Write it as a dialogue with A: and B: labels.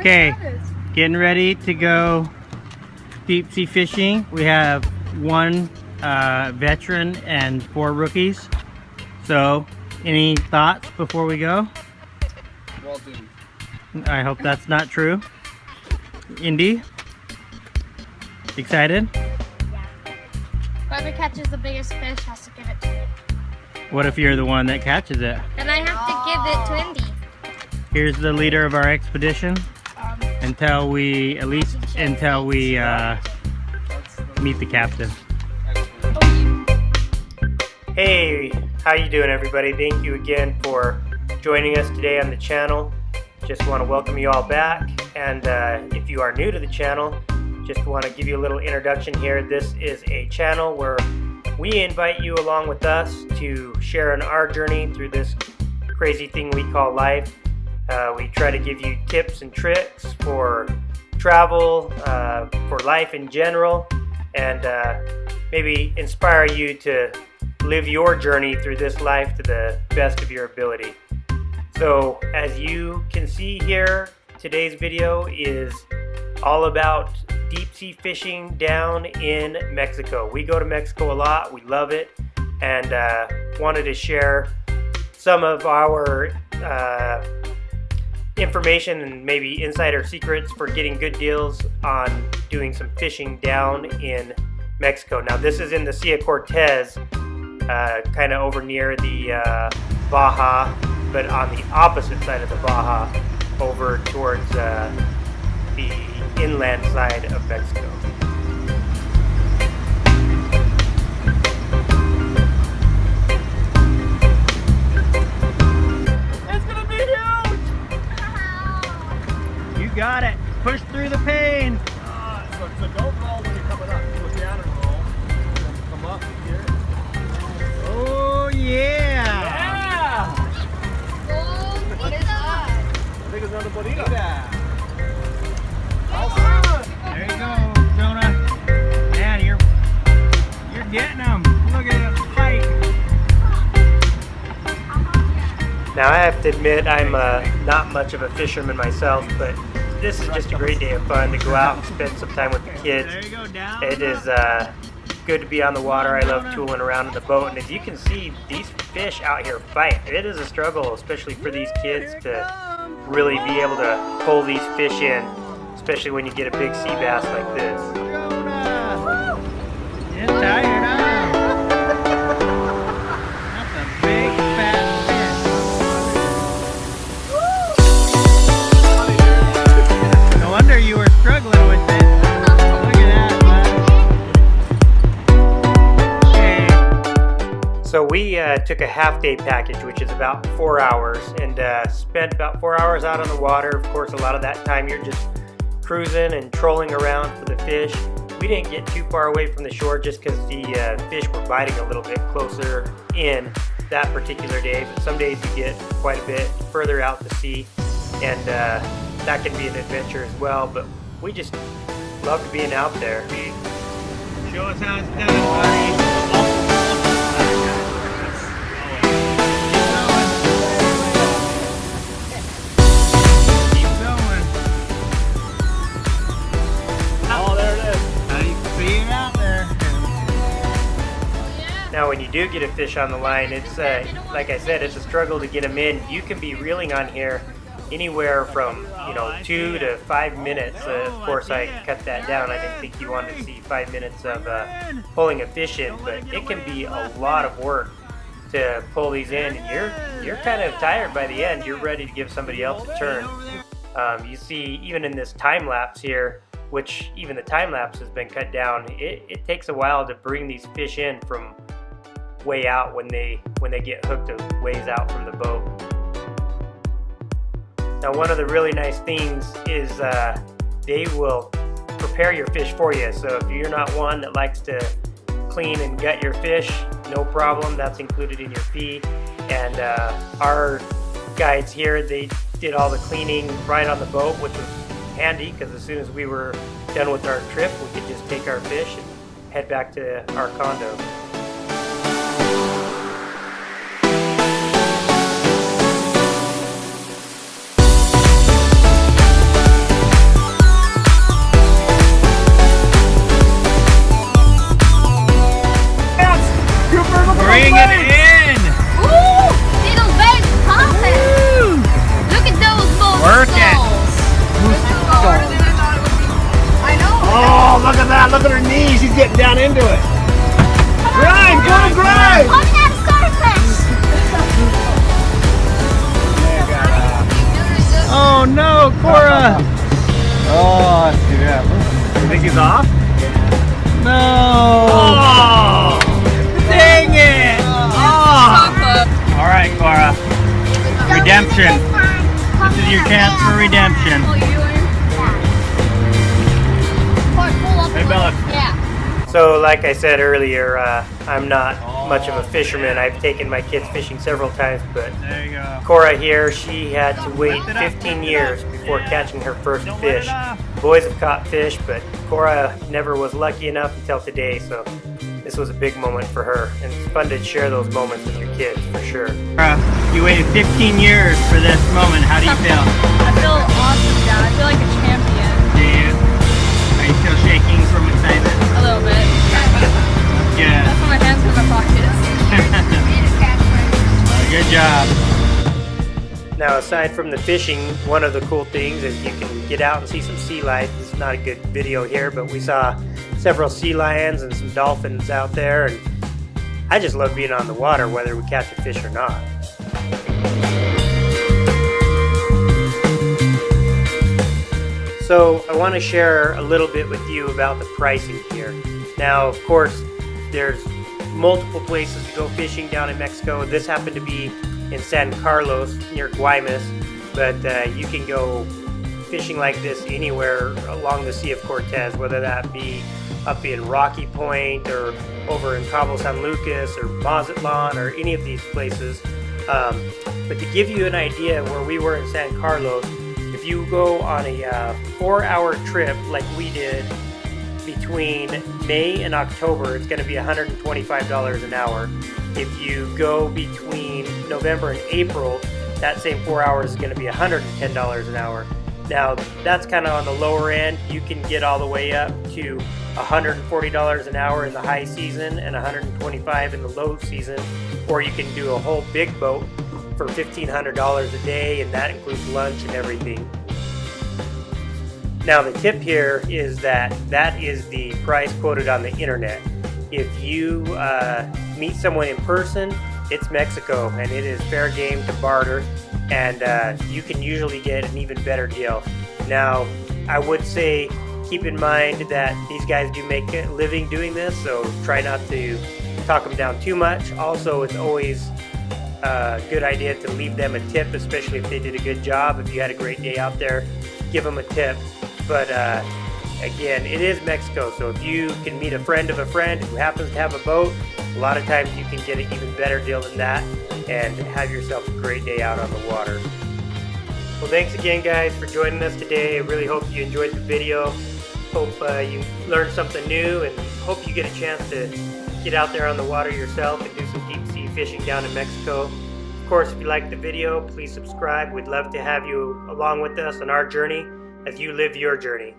A: Okay, getting ready to go deep sea fishing. We have one veteran and 4 rookies. So, any thoughts before we go?
B: Well done.
A: I hope that's not true. Indy? Excited?
C: Yeah. Whoever catches the biggest fish has to give it to me.
A: What if you're the one that catches it?
C: Then I have to give it to Indy.
A: Here's the leader of our expedition until we meet the captain. Hey, how you doing, everybody? Thank you again for joining us today on the channel. Just want to welcome you all back, and if you are new to the channel, just want to give you a little introduction here. This is a channel where we invite you along with us to share in our journey through this crazy thing we call life. We try to give you tips and tricks for travel, for life in general, and maybe inspire you to live your journey through this life to the best of your ability. So as you can see here, today's video is all about deep sea fishing down in Mexico. We go to Mexico a lot, we love it, and wanted to share some of our information and maybe insider secrets for getting good deals on doing some fishing down in Mexico. Now this is in the Sea of Cortez, kind of over near the Baja, but on the opposite side of the Baja, over towards the inland side of Mexico. It's gonna be huge! You got it. Push through the pain.
B: So don't roll when you're coming up. Go down and roll. And come up here.
A: Oh yeah!
B: Yeah!
C: What is that?
B: I think it's another bonita. Yeah.
A: There you go, Jonah. Man, you're getting them. Look at the fight. Now I have to admit I'm not much of a fisherman myself, but this is just a great day of fun to go out and spend some time with the kids. It is good to be on the water. I love tooling around in the boat, and as you can see, these fish out here fight. It is a struggle, especially for these kids, to really be able to pull these fish in, especially when you get a big sea bass like this. You're tired, huh? That's a big fat fish. No wonder you were struggling with it. Look at that, bud. Okay. So we took a half-day package, which is about 4 hours, and spent about 4 hours out on the water. Of course, a lot of that time you're just cruising and trolling around for the fish. We didn't get too far away from the shore just because the fish were biting a little bit closer in that particular day, but some days you get quite a bit further out to sea, and that can be an adventure as well, but we just loved being out there. Show us how it's done, buddy. Now when you do get a fish on the line, it's like I said, it's a struggle to get them in. You can be reeling on here anywhere from 2 to 5 minutes. Of course I cut that down. I didn't think you wanted to see 5 minutes of pulling a fish in, but it can be a lot of work to pull these in, and you're kind of tired by the end. You're ready to give somebody else a turn. You see, even in this time lapse here, which even the time lapse has been cut down, it takes a while to bring these fish in from way out when they get hooked a ways out from the boat. Now one of the really nice things is they will prepare your fish for you. So if you're not one that likes to clean and gut your fish, no problem, that's included in your fee. And our guides here, they did all the cleaning right on the boat, which was handy because as soon as we were done with our trip, we could just take our fish and head back to our condo.
B: look at that. Look at her knees. She's getting down into it. Grind, go to grind.
C: Oh, we got a starfish!
A: Oh no, Cora!
B: Oh, let's see that. You think he's off?
A: No!
B: Oh!
A: Dang it! Oh! All right, Cora. Redemption. This is your chance for redemption.
B: Hey, Bella.
C: Yeah.
A: So, like I said earlier, I'm not much of a fisherman. I've taken my kids fishing several times, but
B: There you go.
A: Cora here, she had to wait 15 years before catching her first fish. Boys have caught fish, but Cora never was lucky enough until today, so this was a big moment for her, and it's fun to share those moments with your kids, for sure. You waited 15 years for this moment. How do you feel?
D: I feel awesome, Dad. I feel like a champion.
A: Do you? Are you still shaking from excitement?
D: A little bit.
A: Yeah.
D: That's why my hands in my pockets.
A: Good job. Now, aside from the fishing, one of the cool things is you can get out and see some sea life. It's not a good video here, but we saw several sea lions and some dolphins out there, and I just love being on the water, whether we catch a fish or not. So I want to share a little bit with you about the pricing here. Now, of course, there's multiple places to go fishing down in Mexico. This happened to be in San Carlos near Guaymas, but you can go fishing like this anywhere along the Sea of Cortez, whether that be up in Rocky Point or over in Cabo San Lucas or Mazatlan or any of these places. But to give you an idea where we were in San Carlos, if you go on a 4-hour trip like we did between May and October, it's going to be $125 an hour. If you go between November and April, that same 4 hours is going to be $110 an hour. Now, that's kind of on the lower end. You can get all the way up to $140 an hour in the high season and $125 in the low season, or you can do a whole big boat for $1,500 a day, and that includes lunch and everything. Now, the tip here is that is the price quoted on the internet. If you meet someone in person, it's Mexico, and it is fair game to barter, and you can usually get an even better deal. Now, I would say keep in mind that these guys do make a living doing this, so try not to talk them down too much. Also, it's always a good idea to leave them a tip, especially if they did a good job. If you had a great day out there, give them a tip. But again, it is Mexico, so if you can meet a friend of a friend who happens to have a boat, a lot of times you can get an even better deal than that and have yourself a great day out on the water. Well, thanks again, guys, for joining us today. I really hope you enjoyed the video. Hope you learned something new, and hope you get a chance to get out there on the water yourself and do some deep sea fishing down in Mexico. Of course, if you liked the video, please subscribe. We'd love to have you along with us on our journey as you live your journey.